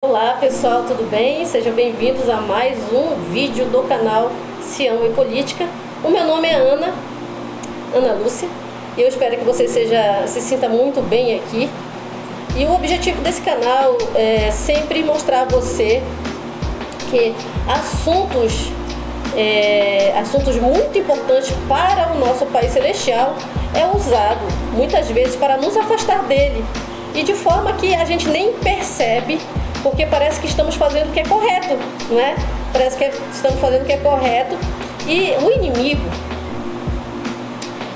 Olá pessoal, tudo bem? Sejam bem-vindos a mais um vídeo do canal Sião e Política. O meu nome é Ana Lúcia, e eu espero que você se sinta muito bem aqui. E o objetivo desse canal é sempre mostrar a você que assuntos muito importantes para o nosso país celestial é usado muitas vezes para nos afastar dele, e de forma que a gente nem percebe, porque parece que estamos fazendo o que é correto, não é? Parece que estamos fazendo o que é correto, e o inimigo,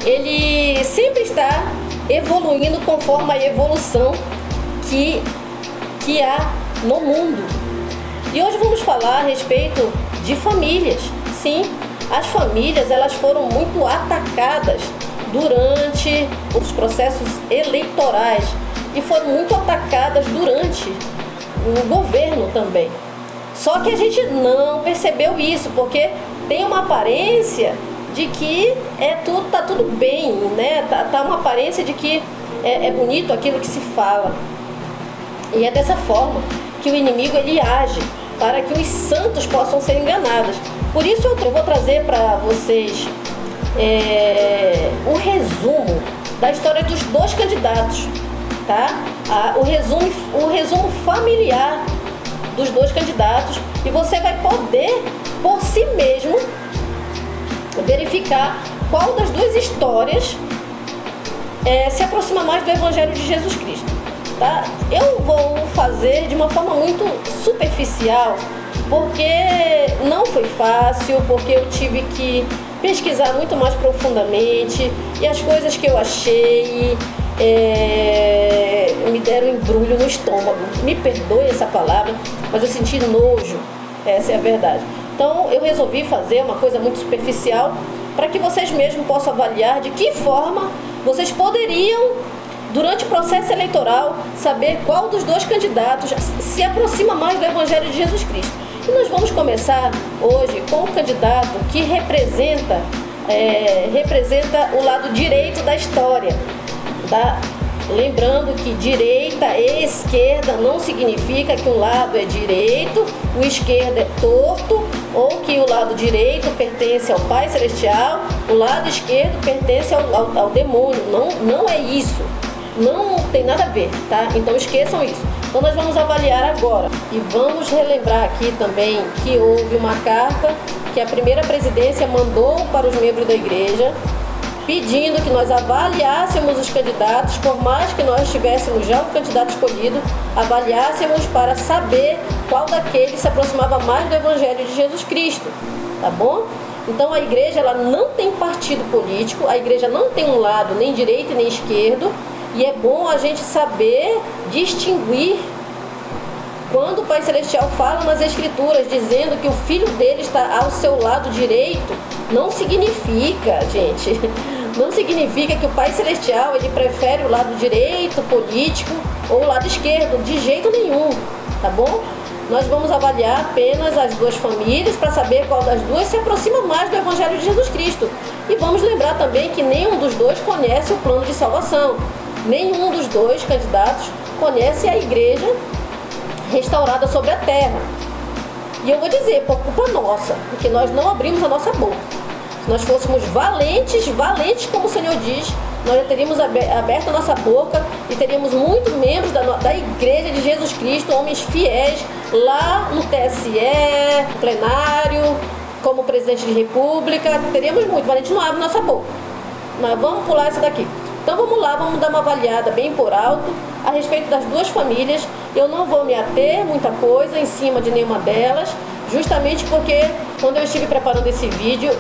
ele sempre está evoluindo conforme a evolução que há no mundo. E hoje vamos falar a respeito de famílias. Sim, as famílias, elas foram muito atacadas durante os processos eleitorais e foram muito atacadas durante o governo também. Só que a gente não percebeu isso, porque tem uma aparência de que tá tudo bem, né? Tá uma aparência de que é bonito aquilo que se fala. E é dessa forma que o inimigo ele age, para que os santos possam ser enganados. Por isso eu vou trazer para vocês o resumo da história dos dois candidatos, tá? O resumo familiar dos dois candidatos, e você vai poder por si mesmo verificar qual das duas histórias se aproxima mais do Evangelho de Jesus Cristo, tá? Eu vou fazer de uma forma muito superficial, porque não foi fácil, porque eu tive que pesquisar muito mais profundamente, e as coisas que eu achei me deram embrulho no estômago. Me perdoe essa palavra, mas eu senti nojo, essa é a verdade. Então eu resolvi fazer uma coisa muito superficial, para que vocês mesmos possam avaliar de que forma vocês poderiam, durante o processo eleitoral, saber qual dos dois candidatos se aproxima mais do Evangelho de Jesus Cristo. E nós vamos começar hoje com o candidato que representa o lado direito da história, tá? Lembrando que direita e esquerda não significa que um lado é direito, o esquerdo é torto, ou que o lado direito pertence ao Pai Celestial, o lado esquerdo pertence ao demônio. Não é isso. Não tem nada a ver, tá? Então esqueçam isso. Então nós vamos avaliar agora. E vamos relembrar aqui também que houve uma carta que a primeira presidência mandou para os membros da igreja, pedindo que nós avaliássemos os candidatos, por mais que nós tivéssemos já o candidato escolhido, avaliássemos para saber qual daqueles se aproximava mais do Evangelho de Jesus Cristo, tá bom? Então a igreja, ela não tem partido político, a igreja não tem um lado nem direito nem esquerdo, e é bom a gente saber distinguir quando o Pai Celestial fala nas Escrituras, dizendo que o Filho dele está ao seu lado direito. Não significa, gente, não significa que o Pai Celestial ele prefere o lado direito político ou o lado esquerdo, de jeito nenhum, tá bom? Nós vamos avaliar apenas as duas famílias para saber qual das duas se aproxima mais do Evangelho de Jesus Cristo. E vamos lembrar também que nenhum dos dois conhece o plano de salvação. Nenhum dos dois candidatos conhece a igreja restaurada sobre a terra. E eu vou dizer, por culpa nossa, porque nós não abrimos a nossa boca. Se nós fôssemos valentes como o Senhor diz, nós já teríamos aberto a nossa boca e teríamos muitos membros da igreja de Jesus Cristo, homens fiéis, lá no TSE, no plenário, como presidente de república. Teríamos muito, mas a gente não abre nossa boca. Mas vamos pular isso daqui. Então vamos lá, vamos dar uma avaliada bem por alto a respeito das duas famílias. Eu não vou me ater muita coisa em cima de nenhuma delas, justamente porque quando eu estive preparando esse vídeo,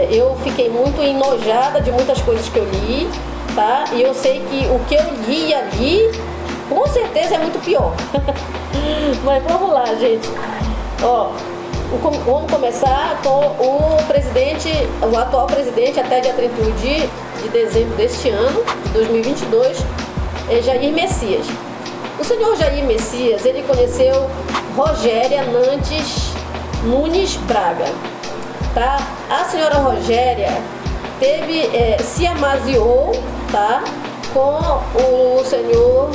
eu fiquei muito enojada de muitas coisas que eu li, tá? E eu sei que o que eu li ali, com certeza é muito pior. Mas vamos lá, gente. Ó, vamos começar com o atual presidente até dia 31 de dezembro deste ano, de 2022, Jair Messias. O senhor Jair Messias, ele conheceu Rogéria Nantes Nunes Braga, tá? A senhora Rogéria se amaziou, tá? Com o senhor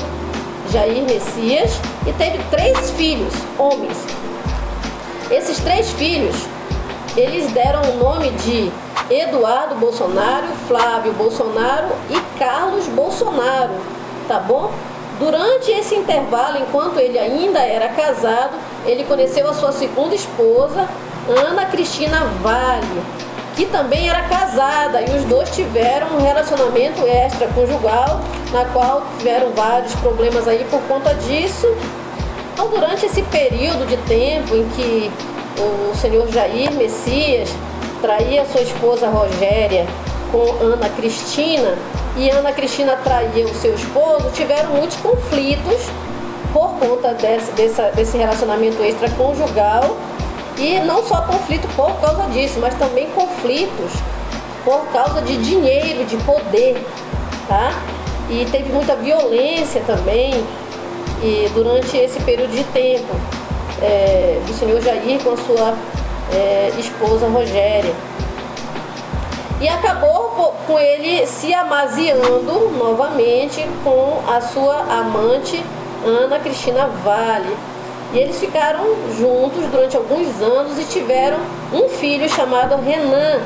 Jair Messias, e teve 3 filhos, homens. Esses 3 filhos, eles deram o nome de Eduardo Bolsonaro, Flávio Bolsonaro e Carlos Bolsonaro, tá bom? Durante esse intervalo, enquanto ele ainda era casado, ele conheceu a sua segunda esposa, Ana Cristina Vale, que também era casada, e os dois tiveram um relacionamento extraconjugal, na qual tiveram vários problemas aí por conta disso. Então, durante esse período de tempo em que o senhor Jair Messias traía sua esposa Rogéria com Ana Cristina, e Ana Cristina traía o seu esposo, tiveram muitos conflitos por conta desse relacionamento extraconjugal, e não só conflito por causa disso, mas também conflitos por causa de dinheiro, de poder, tá? E teve muita violência também, e durante esse período de tempo do senhor Jair com a sua esposa Rogéria. E acabou com ele se amaziando novamente com a sua amante Ana Cristina Vale. E eles ficaram juntos durante alguns anos e tiveram um filho chamado Renan,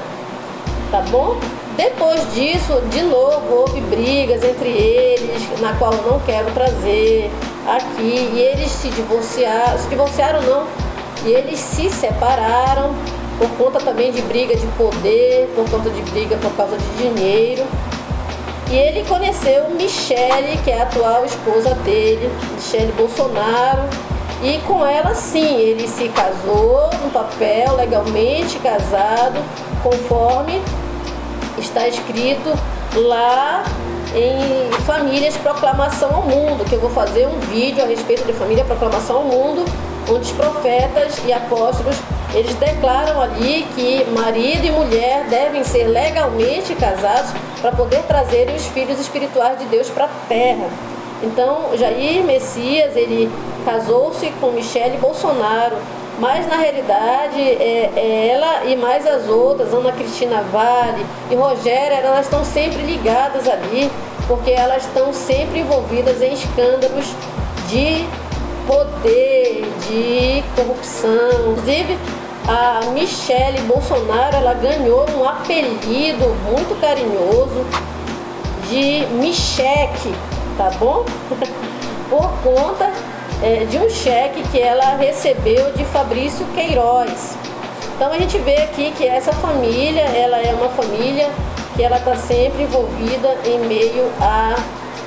tá bom? Depois disso, de novo, houve brigas entre eles, na qual eu não quero trazer aqui, e eles se divorciaram não, e eles se separaram por conta também de briga de poder, por conta de briga por causa de dinheiro. E ele conheceu Michele, que é a atual esposa dele, Michele Bolsonaro, e com ela sim, ele se casou no papel, legalmente casado, conforme está escrito lá em Famílias Proclamação ao Mundo, que eu vou fazer um vídeo a respeito de Família Proclamação ao Mundo, onde os profetas e apóstolos, eles declaram ali que marido e mulher devem ser legalmente casados para poder trazerem os filhos espirituais de Deus para a terra. Então, Jair Messias, ele casou-se com Michele Bolsonaro, mas na realidade ela e mais as outras, Ana Cristina Vale e Rogéria, elas estão sempre ligadas ali, porque elas estão sempre envolvidas em escândalos de poder, de corrupção. Inclusive, a Michele Bolsonaro, ela ganhou um apelido muito carinhoso de Micheque, tá bom? Por conta de um cheque que ela recebeu de Fabrício Queiroz. Então a gente vê aqui que essa família, ela é uma família que ela está sempre envolvida em meio a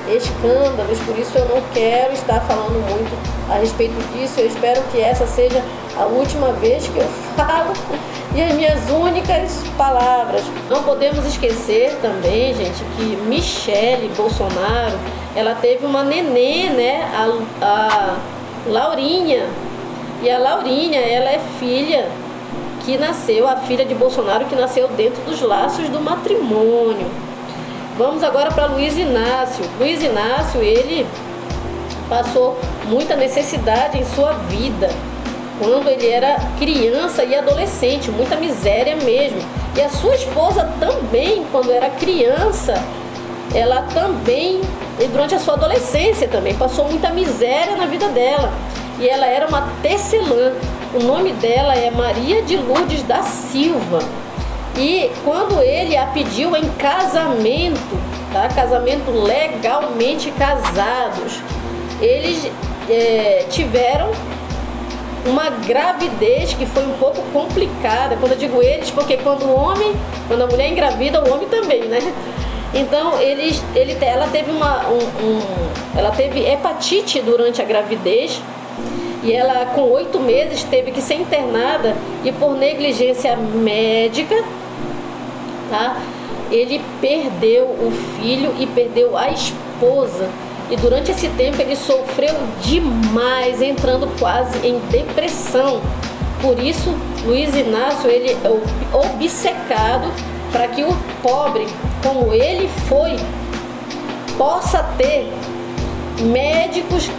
escândalos, por isso eu não quero estar falando muito a respeito disso. Eu espero que essa seja a última vez que eu falo e as minhas únicas palavras. Não podemos esquecer também, gente, que Michele Bolsonaro, ela teve uma nenê, né, a Laurinha, e a Laurinha, ela é filha que nasceu, a filha de Bolsonaro, que nasceu dentro dos laços do matrimônio. Vamos agora para Luiz Inácio. Luiz Inácio, ele passou muita necessidade em sua vida, quando ele era criança e adolescente, muita miséria mesmo. E a sua esposa também, quando era criança, ela também, e durante a sua adolescência também, passou muita miséria na vida dela. E ela era uma tecelã. O nome dela é Maria de Lourdes da Silva. E quando ele a pediu em casamento, tá? Casamento legalmente casados, eles tiveram uma gravidez que foi um pouco complicada. Quando eu digo eles, porque quando a mulher engravida, o homem também, né? Então ela teve ela teve hepatite durante a gravidez, e ela com 8 meses teve que ser internada, e por negligência médica, tá? Ele perdeu o filho e perdeu a esposa. E durante esse tempo ele sofreu demais, entrando quase em depressão. Por isso, Luiz Inácio, ele é obcecado para que o pobre, como ele foi, possa ter médicos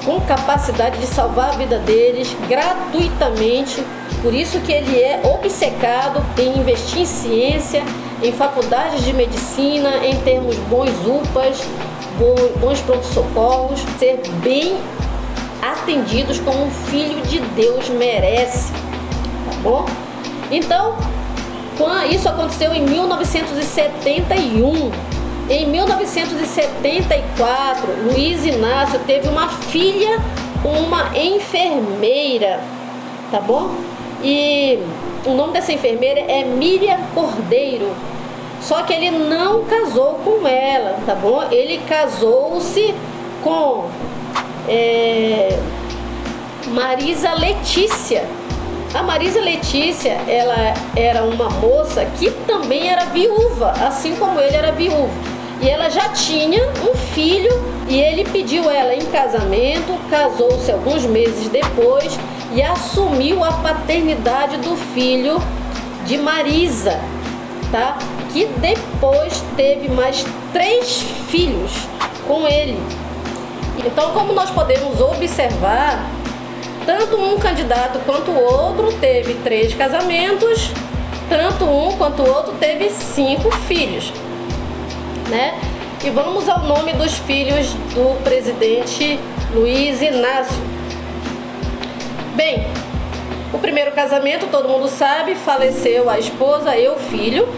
com capacidade de salvar a vida deles gratuitamente. Por isso que ele é obcecado em investir em ciência, em faculdades de medicina, em termos bons UPAs, bons pronto-socorros, ser bem atendidos como um filho de Deus merece, tá bom? Então, isso aconteceu em 1971. Em 1974, Luiz Inácio teve uma filha com uma enfermeira, tá bom? E o nome dessa enfermeira é Miriam Cordeiro. Só que ele não casou com ela, tá bom? Ele casou-se com Marisa Letícia. A Marisa Letícia, ela era uma moça que também era viúva, assim como ele era viúvo. E ela já tinha um filho e ele pediu ela em casamento, casou-se alguns meses depois e assumiu a paternidade do filho de Marisa, tá? Que depois teve mais 3 filhos com ele. Então, como nós podemos observar, tanto um candidato quanto o outro teve 3 casamentos, tanto um quanto o outro teve 5 filhos, né? E vamos ao nome dos filhos do presidente Luiz Inácio. Bem, o primeiro casamento, todo mundo sabe, faleceu a esposa e o filho.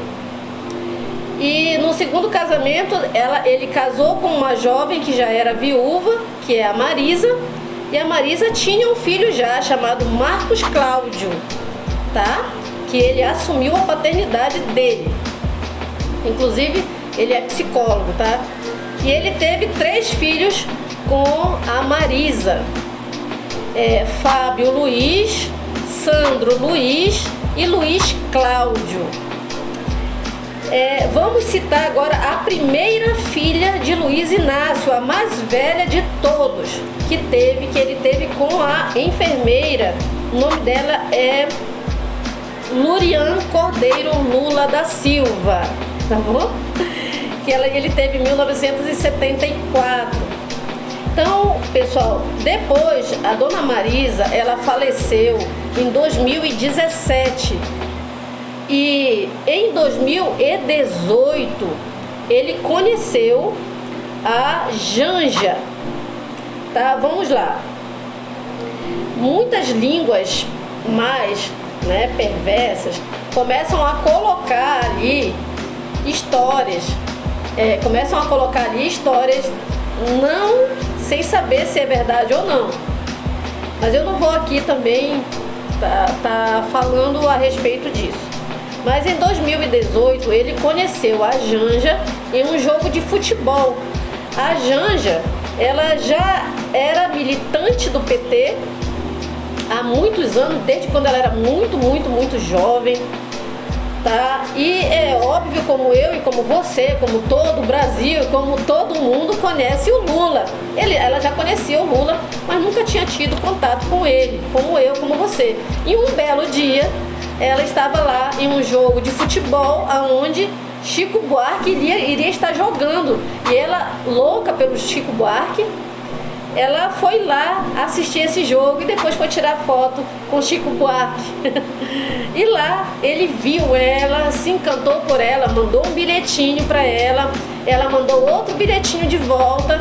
E no segundo casamento, ele casou com uma jovem que já era viúva, que é a Marisa. E a Marisa tinha um filho já, chamado Marcos Cláudio, tá? Que ele assumiu a paternidade dele. Inclusive, ele é psicólogo, tá? E ele teve 3 filhos com a Marisa. Fábio Luiz, Sandro Luiz e Luiz Cláudio. Vamos citar agora a primeira filha de Luiz Inácio, a mais velha de todos, que ele teve com a enfermeira. O nome dela é Lurian Cordeiro Lula da Silva, tá bom? Que ele teve em 1974. Então, pessoal, depois a dona Marisa, ela faleceu em 2017. E em 2018 ele conheceu a Janja, tá? Vamos lá. Muitas línguas mais, né, perversas começam a colocar ali histórias, não sem saber se é verdade ou não. Mas eu não vou aqui também tá falando a respeito disso. Mas em 2018 ele conheceu a Janja em um jogo de futebol. A Janja, ela já era militante do PT há muitos anos, desde quando ela era muito jovem, tá? E é óbvio, como eu e como você, como todo o Brasil, como todo mundo conhece o Lula. Ela já conhecia o Lula, mas nunca tinha tido contato com ele, como eu, como você. E um belo dia, ela estava lá em um jogo de futebol aonde Chico Buarque iria estar jogando. E ela, louca pelo Chico Buarque, ela foi lá assistir esse jogo e depois foi tirar foto com Chico Buarque. E lá ele viu ela, se encantou por ela, mandou um bilhetinho para ela. Ela mandou outro bilhetinho de volta,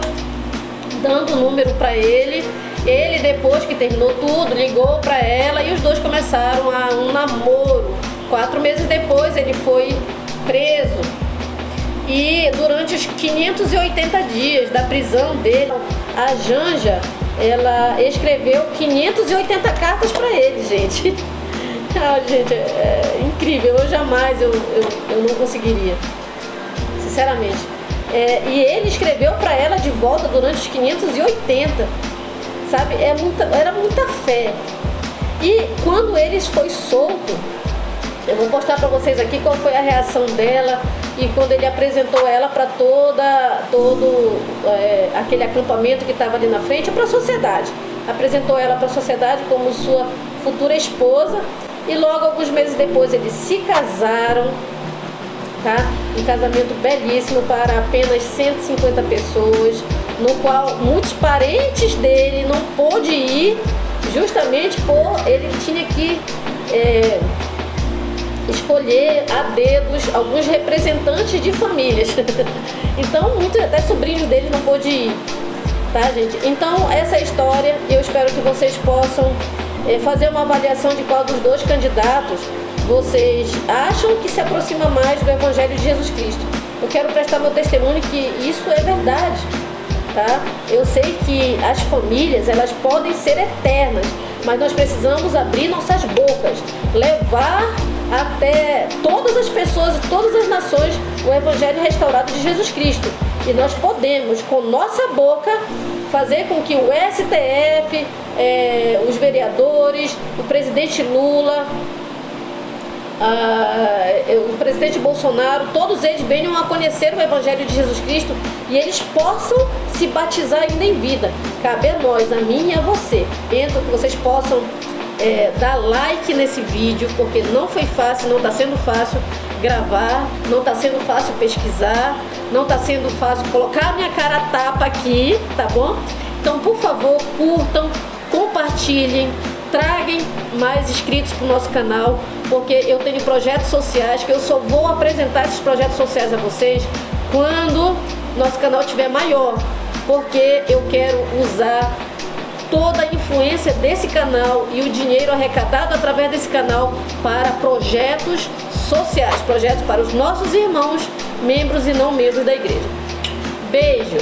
dando o número para ele. Ele, depois que terminou tudo, ligou para ela e os dois começaram um namoro. 4 meses depois ele foi preso. E durante os 580 dias da prisão dele, a Janja, ela escreveu 580 cartas para ele, gente. Ah, gente, é incrível. Eu jamais, eu não conseguiria, sinceramente. E ele escreveu para ela de volta durante os 580. Sabe, era muita fé. E quando ele foi solto, eu vou postar para vocês aqui qual foi a reação dela e quando ele apresentou ela para todo aquele acampamento que estava ali na frente, para a sociedade. Apresentou ela para a sociedade como sua futura esposa e logo alguns meses depois eles se casaram, tá? Um casamento belíssimo para apenas 150 pessoas, no qual muitos parentes dele não pôde ir, justamente por ele tinha que escolher a dedos alguns representantes de famílias. Então, muitos até sobrinhos dele não pôde ir, tá, gente? Então, essa é a história e eu espero que vocês possam fazer uma avaliação de qual dos dois candidatos vocês acham que se aproxima mais do Evangelho de Jesus Cristo. Eu quero prestar meu testemunho que isso é verdade, tá? Eu sei que as famílias, elas podem ser eternas, mas nós precisamos abrir nossas bocas, levar até todas as pessoas e todas as nações o Evangelho restaurado de Jesus Cristo. E nós podemos, com nossa boca, fazer com que o STF, os vereadores, o presidente Lula, o presidente Bolsonaro, todos eles venham a conhecer o Evangelho de Jesus Cristo e eles possam se batizar ainda em vida. Cabe a nós, a mim e a você. Entro que vocês possam dar like nesse vídeo, porque não foi fácil, não está sendo fácil gravar, não está sendo fácil pesquisar, não está sendo fácil colocar a minha cara a tapa aqui, tá bom? Então, por favor, curtam, compartilhem, tragam mais inscritos para o nosso canal, porque eu tenho projetos sociais que eu só vou apresentar esses projetos sociais a vocês quando nosso canal estiver maior, porque eu quero usar toda a influência desse canal e o dinheiro arrecadado através desse canal para projetos sociais, projetos para os nossos irmãos, membros e não membros da igreja. Beijo!